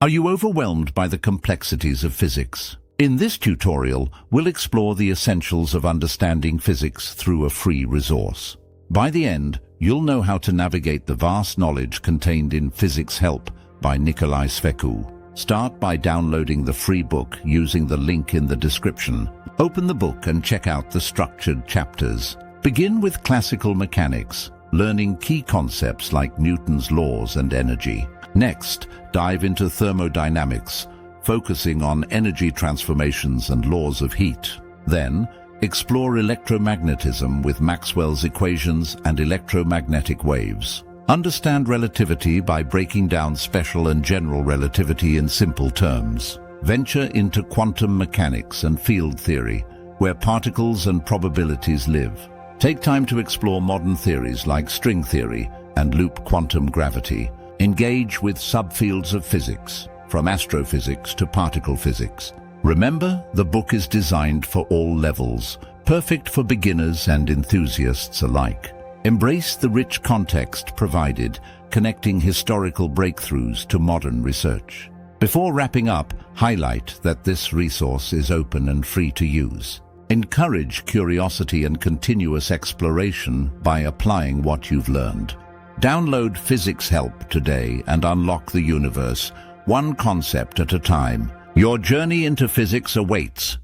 Are you overwhelmed by the complexities of physics? In this tutorial, we'll explore the essentials of understanding physics through a free resource. By the end, you'll know how to navigate the vast knowledge contained in Physics Help by Nicolae Sfetcu. Start by downloading the free book using the link in the description. Open the book and check out the structured chapters. Begin with classical mechanics, learning key concepts like Newton's laws and energy. Next, dive into thermodynamics, focusing on energy transformations and laws of heat. Then, explore electromagnetism with Maxwell's equations and electromagnetic waves. Understand relativity by breaking down special and general relativity in simple terms. Venture into quantum mechanics and field theory, where particles and probabilities live. Take time to explore modern theories like string theory and loop quantum gravity. Engage with subfields of physics, from astrophysics to particle physics. Remember, the book is designed for all levels, perfect for beginners and enthusiasts alike. Embrace the rich context provided, connecting historical breakthroughs to modern research. Before wrapping up, highlight that this resource is open and free to use. Encourage curiosity and continuous exploration by applying what you've learned. Download Physics Help today and unlock the universe, one concept at a time. Your journey into physics awaits.